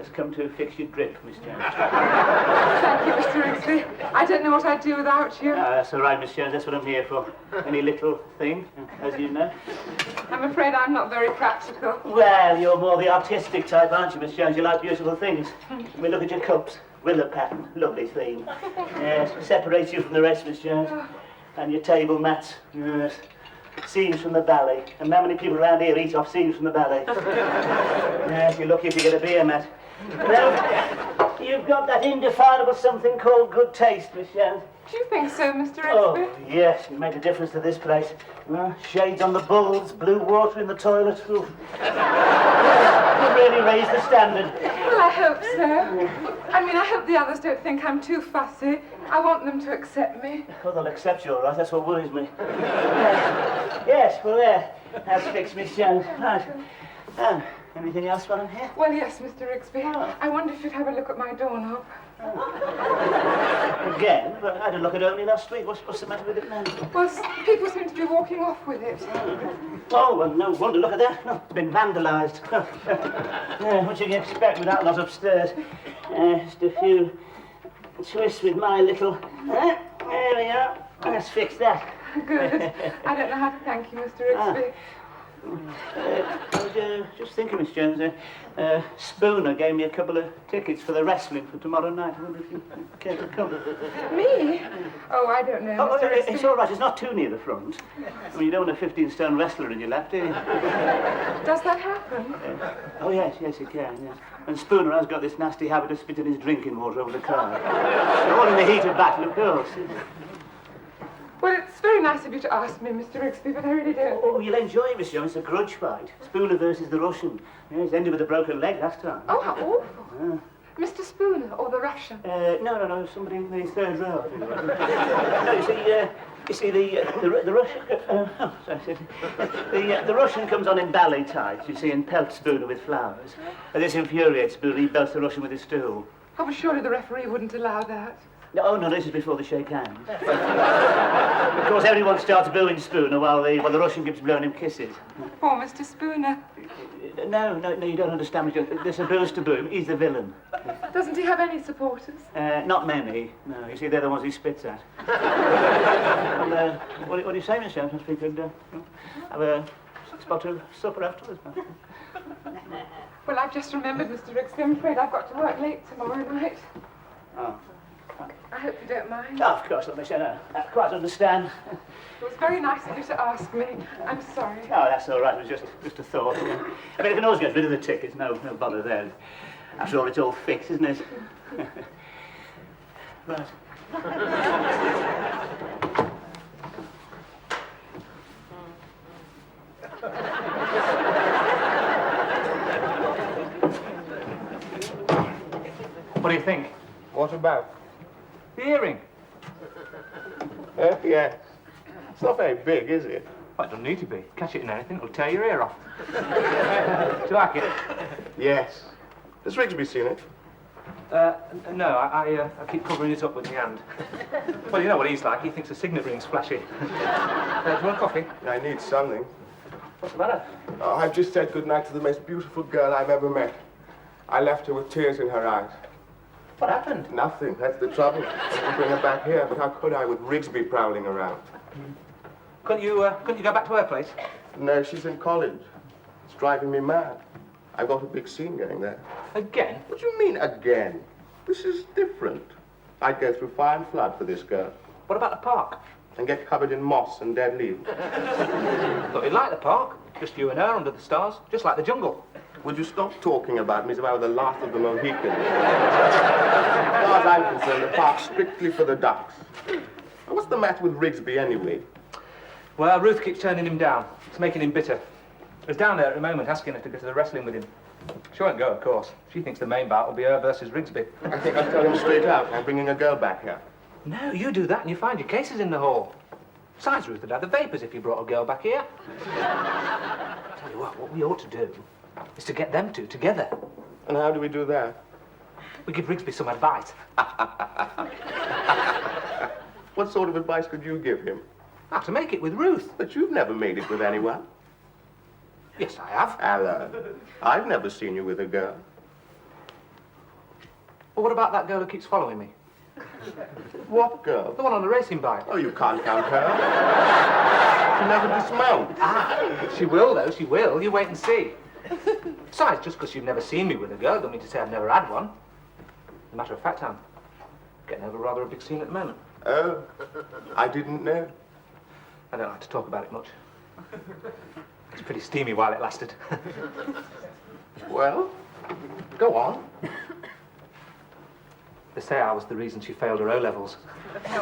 Just come to fix your drip, Miss Jones. Thank you, Mr. Rigsby. I don't know what I'd do without you. That's all right, Miss Jones. That's what I'm here for. Any little thing, as you know. I'm afraid I'm not very practical. Well, you're more the artistic type, aren't you, Miss Jones? You like beautiful things. We look at your cups. Willow pattern. Lovely theme. Yes, separates you from the rest, Miss Jones. And your table mats. Yes. Scenes from the ballet. And how many people around here eat off scenes from the ballet? Yes, you're lucky if you get a beer mat. Well, you've got that indefinable something called good taste, Miss Jones. Do you think so, Mr. Rigsby? Oh, yes, you make a difference to this place. Shades on the bulbs, blue water in the toilet. Oof. You really raise the standard. Well, I hope so. I mean, I hope the others don't think I'm too fussy. I want them to accept me. Oh, they'll accept you, all right. That's what worries me. Yes, well, there. That's fixed, Miss Jones. Right. Anything else while I'm here? Well, yes, Mr. Rigsby. I wonder if you'd have a look at my doorknob. Again? But I had a look at it only last week. What's the matter with it now? Well, people seem to be walking off with it. Oh, well, no wonder. Look at that. Oh, it's been vandalised. What you can expect with that lot upstairs. Just a few twists with my little... there we are. Let's fix that. Good. I don't know how to thank you, Mr. Rigsby. I was just thinking, Miss Jones, Spooner gave me a couple of tickets for the wrestling for tomorrow night. I wonder if you care to come. Me? Oh, I don't know, Oh, Mr. Rigsby. it's all right. It's not too near the front. I mean, you don't want a 15-stone wrestler in your lap, do you? Does that happen? Oh, yes, it can, yes. And Spooner has got this nasty habit of spitting his drinking water over the car. All in the heat of battle, of course. Well, it's very nice of you to ask me, Mr. Rigsby, but I really don't. Oh, you'll enjoy it, Miss Jones. It's a grudge fight. Spooner versus the Russian. Yes, ended with a broken leg last time. Oh, how awful. Mr. Spooner, or the Russian? No, somebody in the third row. No, you see, the Russian... the Russian comes on in ballet tights, you see, and pelts Spooner with flowers. And this infuriates Spooner. He belts the Russian with his stool. Oh, well, surely the referee wouldn't allow that. No, this is before they shake hands. Of course, everyone starts booing Spooner while the Russian keeps blowing him kisses. Poor Mr. Spooner. No, you don't understand me. They're supposed to boo him. He's the villain. Doesn't he have any supporters? Not many. No, you see, they're the ones he spits at. Well, what do you say, Miss Jones? We could have a spot of supper afterwards. Well, I've just remembered, Mr. Rigsby. I'm afraid I've got to work late tomorrow night. Oh. I hope you don't mind. Oh, of course not, Miss Jones. I quite understand. It was very nice of you to ask me. I'm sorry. Oh, that's all right. It was just a thought. I mean, I can always get rid of the tickets. No bother there. After all, it's all fixed, isn't it? Right. What do you think? What about? The earring. Yeah. It's not very big, is it? Well, it doesn't need to be. Catch it in anything, it'll tear your ear off. Do you like it? Yes. Has Rigsby seen it? No, I keep covering it up with my hand. Well, you know what he's like. He thinks a signet ring's flashy. Do you want coffee? I need something. What's the matter? Oh, I've just said goodnight to the most beautiful girl I've ever met. I left her with tears in her eyes. What happened? Nothing. That's the trouble. I can bring her back here, but how could I with Rigsby prowling around? Couldn't you go back to her place? No, she's in college. It's driving me mad. I've got a big scene going there. Again? What do you mean, again? This is different. I'd go through fire and flood for this girl. What about the park? And get covered in moss and dead leaves. Thought you'd like the park. Just you and her under the stars, just like the jungle. Would you stop talking about me as if I were the last of the Mohicans? As far as I'm concerned, the park's strictly for the ducks. What's the matter with Rigsby, anyway? Well, Ruth keeps turning him down. It's making him bitter. He's down there at the moment asking her to go to the wrestling with him. She won't go, of course. She thinks the main bout will be her versus Rigsby. I think I'll tell him straight out. I'm bringing a girl back here. No, you do that and you find your cases in the hall. Besides, Ruth would have the vapors if you brought a girl back here. I'll tell you what we ought to do is to get them two together. And how do we do that? We give Rigsby some advice. What sort of advice could you give him? How to make it with Ruth. But you've never made it with anyone. Yes, I have. Alan, I've never seen you with a girl. Well, what about that girl who keeps following me? What girl? The one on the racing bike. Oh, you can't count her. She never dismounts. She will, though, she will. You wait and see. Besides, just because you've never seen me with a girl, don't mean to say I've never had one. As a matter of fact, I'm getting over rather a big scene at the moment. Oh, I didn't know. I don't like to talk about it much. It's pretty steamy while it lasted. Well, go on. They say I was the reason she failed her O-levels. You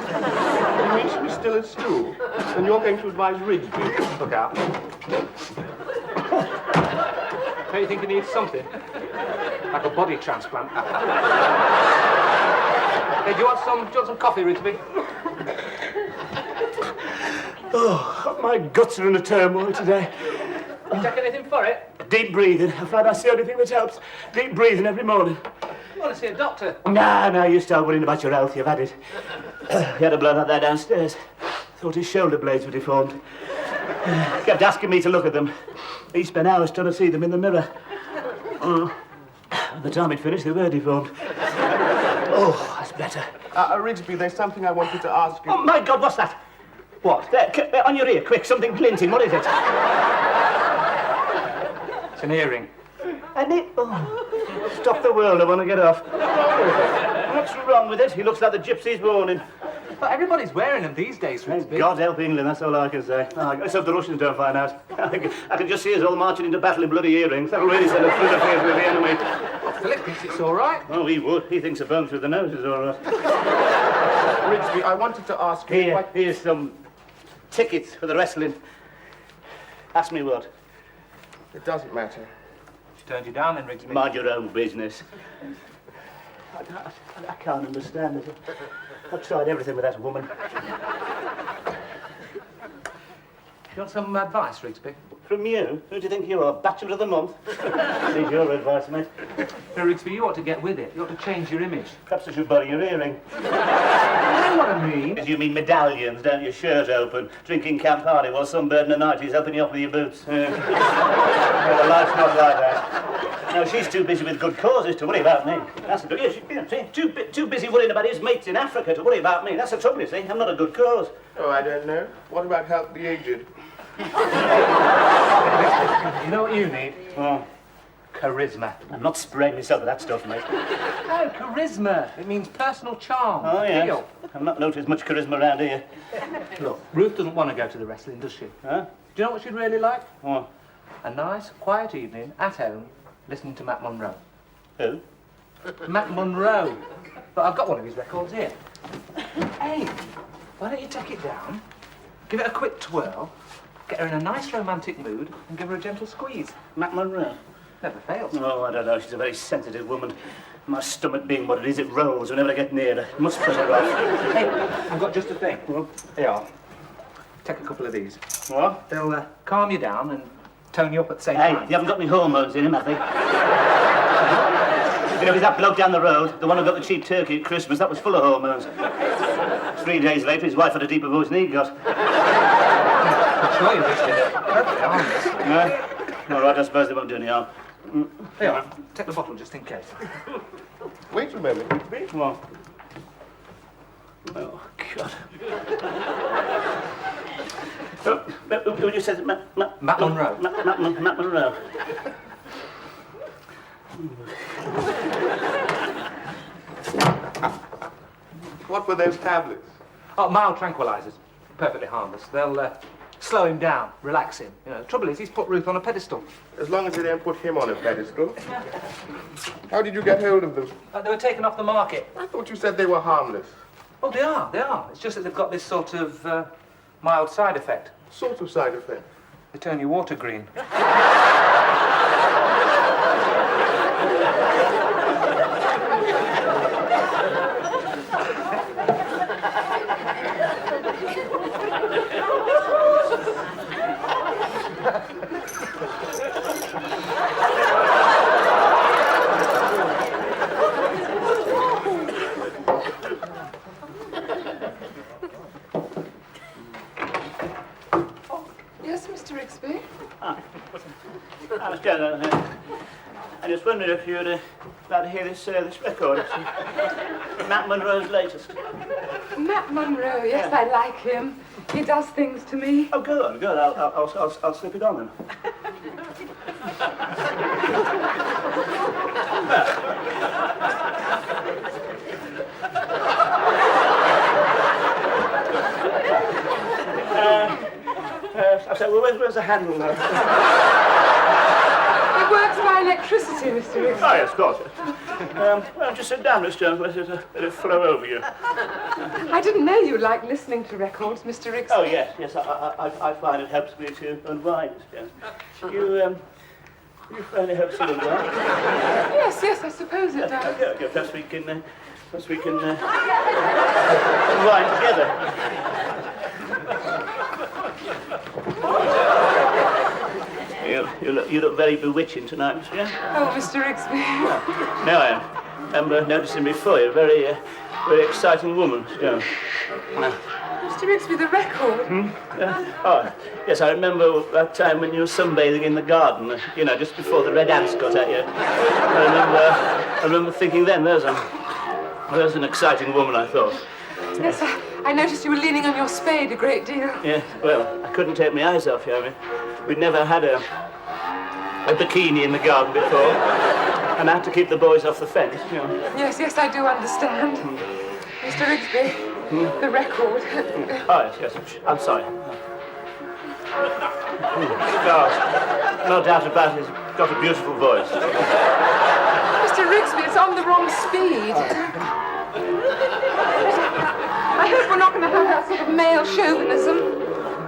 mean she was still at school? And you're going to advise Rigsby? Look out. Don't you think he needs something? Like a body transplant? Hey, do you want some coffee, Rigsby? Oh, my guts are in a turmoil today. You take anything for it? Deep breathing. I find that's the only thing that helps. Deep breathing every morning. You want to see a doctor? Nah, you start worrying about your health. You've had it. He had a blood out there downstairs. Thought his shoulder blades were deformed. Kept asking me to look at them. He spent hours trying to see them in the mirror. By the time he'd finished, they were deformed. Oh, that's better. Rigsby, there's something I wanted to ask you. Oh, my God, what's that? What? There, on your ear, quick, something glinting. What is it? It's an earring. Oh, stop the world, I want to get off. What's wrong with it? He looks like the gypsy's warning. But everybody's wearing them these days, Rigsby. God help England, that's all I can say. Oh, let's hope the Russians don't find out. I can just see us all marching into battle in bloody earrings. That'll really send a through the face with the enemy. Philip thinks it's all right. Oh, he would. He thinks a bone through the nose is all right. Rigsby, I wanted to ask you... Here's some tickets for the wrestling. Ask me what. It doesn't matter. She turned you down then, Rigsby. Mind your own business. I can't understand it. I've tried everything with that woman. You want some advice, Rigsby? From you? Who do you think you are? Bachelor of the month? Need your advice, mate. No, Rigsby, you ought to get with it. You ought to change your image. Perhaps I should borrow your earring. You know what I mean? As you mean medallions, don't you? Shirt open, drinking Campari while some bird in the night is helping you off with your boots. No, the life's not like that. No, she's too busy with good causes to worry about me. That's the trouble. Yeah, see, too busy worrying about his mates in Africa to worry about me. That's the trouble, you see. I'm not a good cause. Oh, I don't know. What about help the aged? You know what you need? Oh, Charisma. I'm not spraying myself with that stuff, mate. No, charisma. It means personal charm. Oh, yeah. Appeal. I've not noticed much charisma around here. Look, Ruth doesn't want to go to the wrestling, does she? Huh? Do you know what she'd really like? What? A nice, quiet evening at home, listening to Matt Monroe. Who? Matt Monroe. But I've got one of his records here. Hey, why don't you take it down, give it a quick twirl, get her in a nice romantic mood, and give her a gentle squeeze. Matt Monroe? Never fails. Oh, I don't know. She's a very sensitive woman. My stomach being what it is, it rolls whenever I get near her. Must put her off. Hey, I've got just a thing. Well, here you are. Take a couple of these. What? They'll calm you down and tone you up at the same Hey, time. you haven't got any hormones in him, have they? You know, he's that bloke down the road, the one who got the cheap turkey at Christmas, that was full of hormones. 3 days later, his wife had a deeper voice than he got. I'm sure you wished it. Perfectly harmless. No? All right, I suppose they won't do any harm. Here you are. Take the bottle just in case. Wait a moment, Rigsby. What? Oh, God. Who just said Matt Monroe. Matt Monroe. What were those tablets? Oh, mild tranquilizers. Perfectly harmless. They'll slow him down, relax him. You know, the trouble is, he's put Ruth on a pedestal. As long as they don't put him on a pedestal. How did you get hold of them? They were taken off the market. I thought you said they were harmless. Oh, they are. It's just that they've got this sort of mild side effect. Sort of side effect. They turn your water green. Yes, Mr. Rigsby? I was just wondering if you'd glad to hear this record. It's Matt Monroe's latest. Matt Monroe, yes, I like him. He does things to me. Oh, good. I'll slip it on then. Where's the handle now? It works by electricity, Mr. Rigsby. Oh, yes, of course. Well, just sit down, Miss Jones. Let it flow over you. I didn't know you liked listening to records, Mr. Rigsby. Oh, yes. I find it helps me to unwind, Miss Jones. You find it helps you unwind? Yes, I suppose it does. Okay. Perhaps we can unwind together. You look very bewitching tonight, Miss Jones. Oh, Mr. Rigsby. No, I remember noticing before you're a very exciting woman, Miss Jones. Mr. Rigsby, the record. Oh, yes, I remember that time when you were sunbathing in the garden, just before the red ants got at you. I remember thinking then, there's an exciting woman, I thought. Yes, I noticed you were leaning on your spade a great deal. Yeah, well, I couldn't take my eyes off you. I mean, we'd never had a bikini in the garden before, and I had to keep the boys off the fence, Yes, I do understand. Mr. Rigsby, the record. Oh, yes, I'm sorry. God, no doubt about it, he's got a beautiful voice. Mr. Rigsby, it's on the wrong speed. I hope we're not going to have that sort of male chauvinism.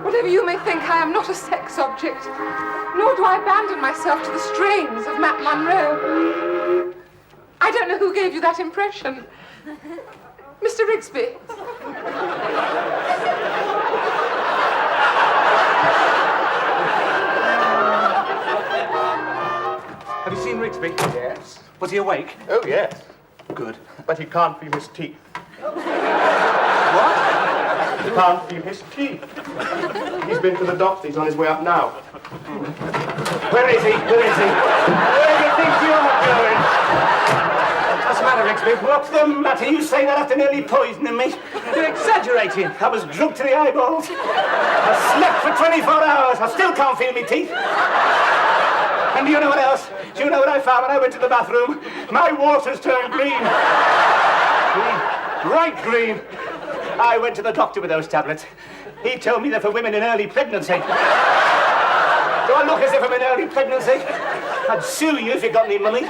Whatever you may think, I am not a sex object, nor do I abandon myself to the strains of Matt Monroe. I don't know who gave you that impression. Mr. Rigsby. Have you seen Rigsby? Yes. Was he awake? Oh, yes. Good. But he can't feel his teeth. What? He can't feel his teeth. He's been to the doctor. He's on his way up now. Where is he? Where do you think you're going? What's the matter, Rigsby? What's the matter? You say that after nearly poisoning me? You're exaggerating. I was drunk to the eyeballs. I slept for 24 hours. I still can't feel my teeth. And do you know what else? Do you know what I found when I went to the bathroom? My water's turned green. Green. Bright green. I went to the doctor with those tablets. He told me they're for women in early pregnancy. Do I look as if I'm in early pregnancy? I'd sue you if you got any money.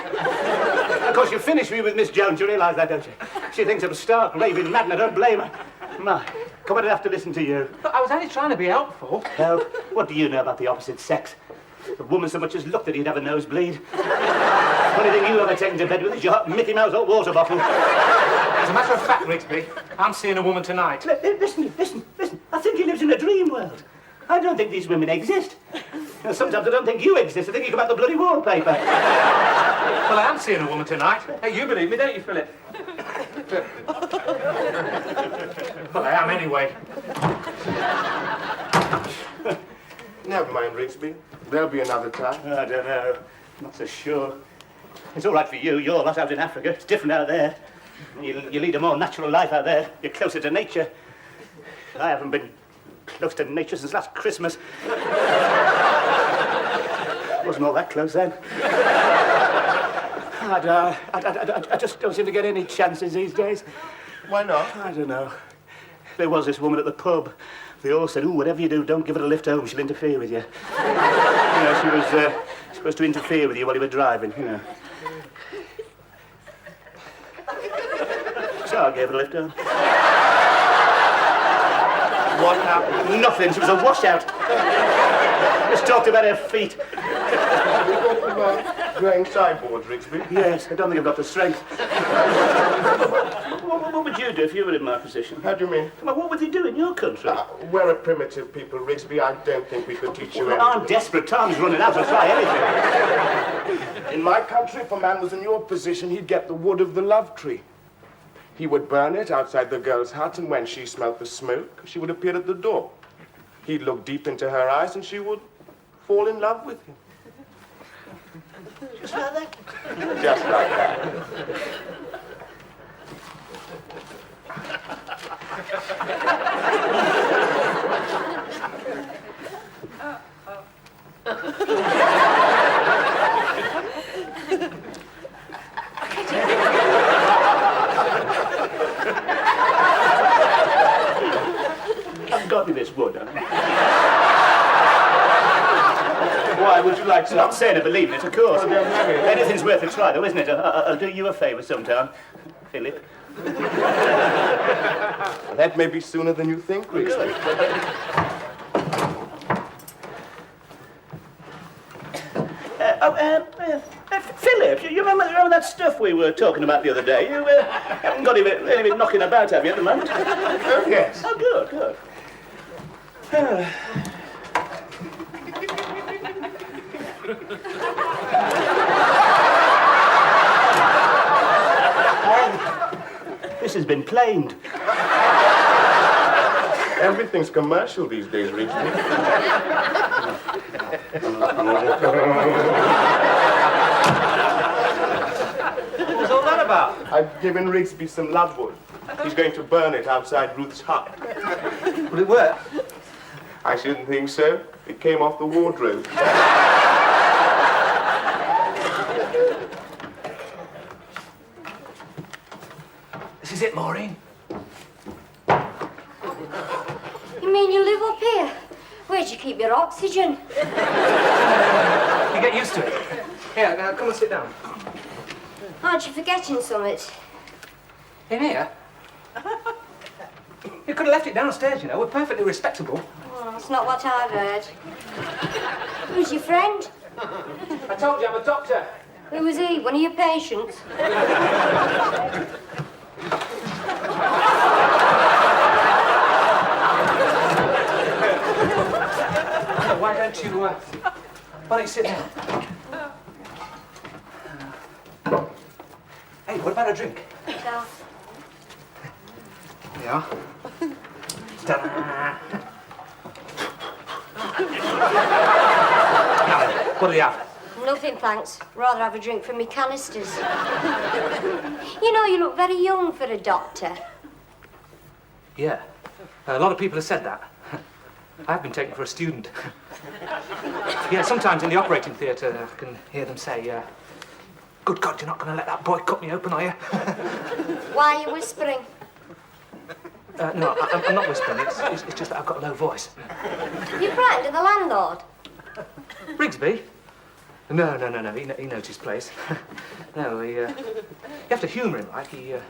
Of course, you finished me with Miss Jones. You realise that, don't you? She thinks I'm stark, raving mad, and I don't blame her. My, come on, I'd have to listen to you. But I was only trying to be helpful. Help? What do you know about the opposite sex? The woman so much as looked at you'd have a nosebleed. Only thing you ever taken to bed with is your Mickey Mouse hot water bottle. As a matter of fact, Rigsby, I'm seeing a woman tonight. Listen. I think he lives in a dream world. I don't think these women exist. And sometimes I don't think you exist. I think you come out the bloody wallpaper. Well, I am seeing a woman tonight. Hey, you believe me, don't you, Philip? Well, I am anyway. Never mind, Rigsby. There'll be another time. I don't know. I'm not so sure. It's all right for you. You're not out in Africa. It's different out there. You lead a more natural life out there. You're closer to nature. I haven't been close to nature since last Christmas. Wasn't all that close then. I just don't seem to get any chances these days. Why not? I don't know. There was this woman at the pub. They all said, "Ooh, whatever you do, don't give her a lift home. She'll interfere with you." She was supposed to interfere with you while you were driving, So I gave her a lift home. What happened? Nothing. She was a washout. Just talked about her feet. Growing sideboards, Rigsby. Yes, I don't think I've got the strength. What would you do if you were in my position? How do you mean? Well, what would you do in your country? We're a primitive people, Rigsby. I don't think we could teach you Well, anything. I'm desperate. Time's running out. I'll try anything. In my country, if a man was in your position, he'd get the wood of the love tree. He would burn it outside the girl's hut, and when she smelt the smoke, she would appear at the door. He'd look deep into her eyes, and she would fall in love with him. Just like that? Just like that. I've got me this wood, haven't I? Why, would you like It's some? not saying I believe in it, of course. Oh, don't have it. Anything's worth a try, though, isn't it? I'll do you a favour sometime, Philip. That may be sooner than you think, Rigsby. Philip, you remember that stuff we were talking about the other day? You haven't got anything knocking about, have you, at the moment? Oh, yes. Oh, good, good. This has been planed. Everything's commercial these days, Rigsby. What was all that about? I've given Rigsby some love wood. He's going to burn it outside Ruth's hut. Will it work? I shouldn't think so. It came off the wardrobe. This is it, Maureen. You mean you live up here? Where'd you keep your oxygen? You get used to it. Here, now come and sit down. Aren't you forgetting something? In here? You could have left it downstairs, you know. We're perfectly respectable. Oh, that's not what I've heard. Who's your friend? I told you I'm a doctor. Who was he? One of your patients? Why don't you sit down? Hey, what about a drink? No. There you are. Ta-da! Now then, what do you have? Nothing, thanks. Rather have a drink from me canisters. You know, you look very young for a doctor. Yeah. A lot of people have said that. I've been taken for a student. Yeah, sometimes in the operating theatre, I can hear them say, good God, you're not going to let that boy cut me open, are you? Why are you whispering? No, I'm not whispering. It's just that I've got a low voice. You frightened of the landlord? Rigsby? No. He knows his place. No, you have to humour him, like he, a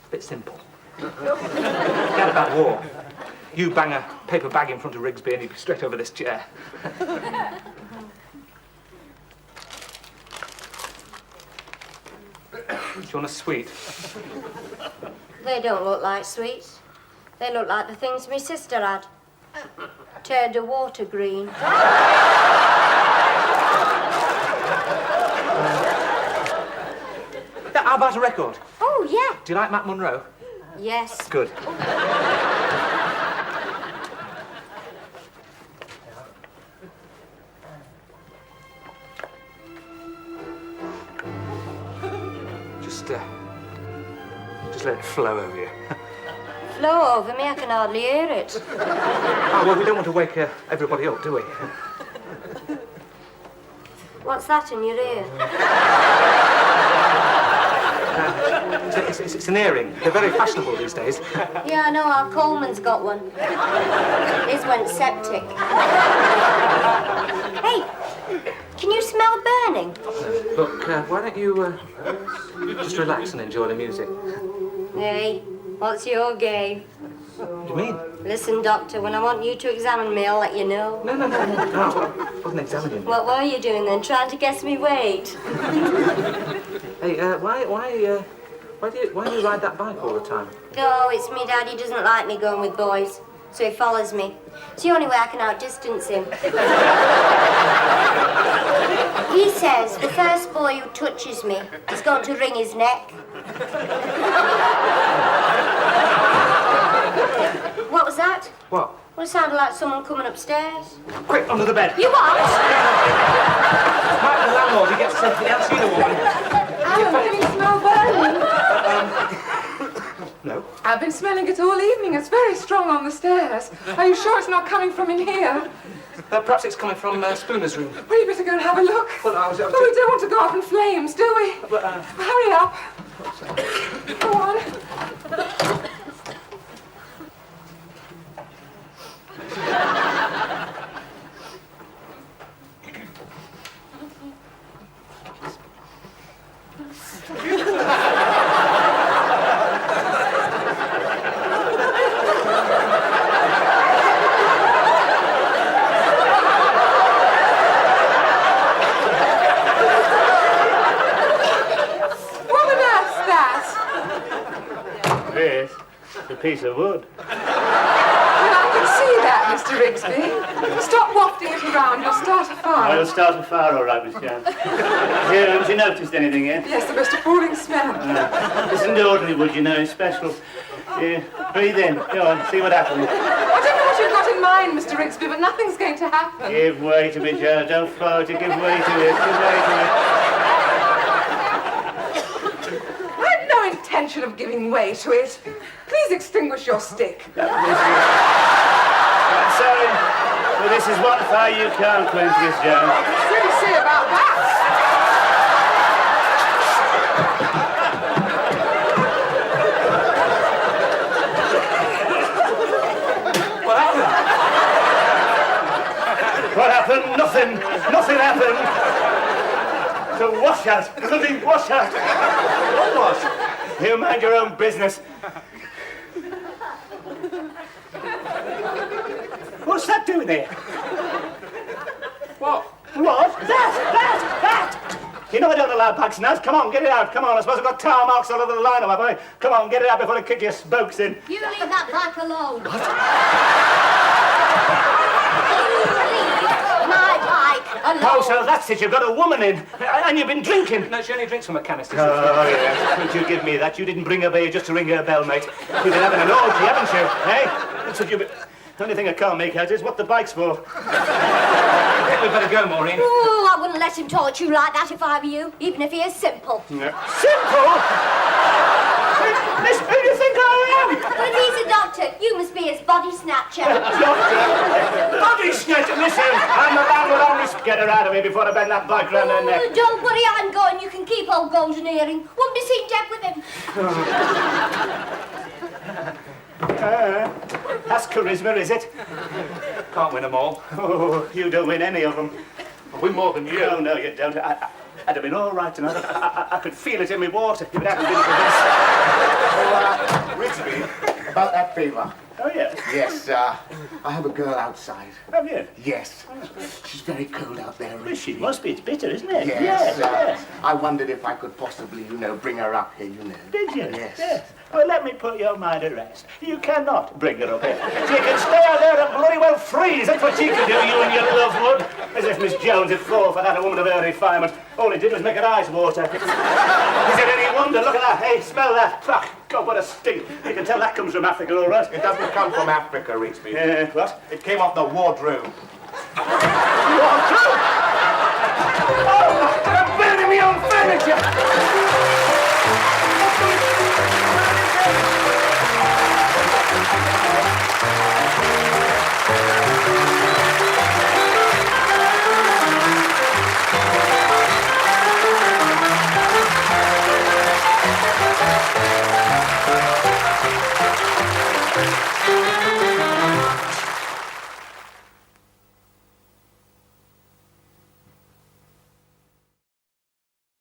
bit simple. Forget about war. You bang a paper bag in front of Rigsby and he'd be straight over this chair. Do you want a sweet? They don't look like sweets. They look like the things my sister had. Turned her water green. How about a record? Oh, yeah. Do you like Matt Monroe? Yes. Good. Just let it flow over you. Flow over me, I can hardly hear it. Oh, well, we don't want to wake everybody up, do we? What's that in your ear? It's an earring. They're very fashionable these days. Yeah, I know, our Coleman's got one. His went septic. Hey, can you smell burning? Look, why don't you just relax and enjoy the music? Hey, what's your game? What do you mean? Listen, Doctor, when I want you to examine me, I'll let you know. No, I wasn't examining you. What were you doing then? Trying to guess me weight? Hey, why do you ride that bike all the time? Oh, it's me dad. He doesn't like me going with boys, so he follows me. It's the only way I can outdistance him. He says the first boy who touches me is going to wring his neck. What was that? What? Well, it sounded like someone coming upstairs. Quick, under the bed. You what? Mike, the landlord, he hasn't seen a woman. Alan, can you smell burning? No. I've been smelling it all evening. It's very strong on the stairs. Are you sure it's not coming from in here? Perhaps it's coming from Spooner's room. Well, you better go and have a look. Well, I was But we don't want to go up in flames, do we? Hurry up. Go on. What on earth's that? This, a piece of wood. Well, I can see that, Mr. Rigsby. Stop wafting it around. You'll start a I fire. will start a fire, all right, Miss Jones. Haven't you noticed anything yet? Yes, the most appalling smell. This isn't ordinary wood, you know, it's special. Breathe in. Go on, see what happens. I don't know what you've got in mind, Mr. Rigsby, but nothing's going to happen. Give way to me, Jones. Don't float it. Give way to it. Give way to it. I had no intention of giving way to it. Please extinguish your stick. I'm sorry. Well, this is one fire you can't quench, Miss Jones. What do you say about that? What happened? What happened? Nothing. Nothing happened. It's a washout. Bloody washout. What was? You mind your own business. What's that doing there? What? What? That! You know I don't allow bags and that. Come on, get it out. Come on, I suppose I've got tar marks all over the line, have I? Come on, get it out before I kick your spokes in. You leave that bike alone. Leave my bike alone. Oh, so that's it. You've got a woman in. And you've been drinking. No, she only drinks from a canister. Oh, yes. Would you give me that? You didn't bring her here just to ring her bell, mate. You've been having an orgy, haven't you? Eh? That's what you've been... The only thing I can't make out is what the bike's for. I think we'd better go, Maureen. Ooh, I wouldn't let him talk to you like that if I were you, even if he is simple. Simple? Miss, who do you think I am? But if he's a doctor, you must be his body snatcher. Doctor? Body snatcher? Listen, I'm the landlord. I'll risk get her out of here before I bend that bike round her neck. Oh, don't worry, I'm going. You can keep old golden earring. Won't be seen dead with him. That's charisma, is it? Can't win them all. Oh, you don't win any of them. I win more than you. No, you don't. I'd have been all right tonight. I could feel it in my water if it hadn't been for this. Rigsby, about that favour. Oh, yeah? Yes, I have a girl outside. Have you? Yes. She's very cold out there. Well, she must be. It's bitter, isn't it? Yes. Yes. I wondered if I could possibly, bring her up here, Did you? Yes. Well, let me put your mind at rest. You cannot bring her up here. She can stay out there and bloody well freeze. That's what she can do, you and your love wood. As if Miss Jones would fall for that, a woman of her refinement. All it did was make her eyes water. Is it any wonder? Look at that. Hey, smell that. Fuck. God, what a stink. You can tell that comes from Africa, all right. It doesn't come from Africa, Rigsby. What? It came off the wardrobe. Wardrobe?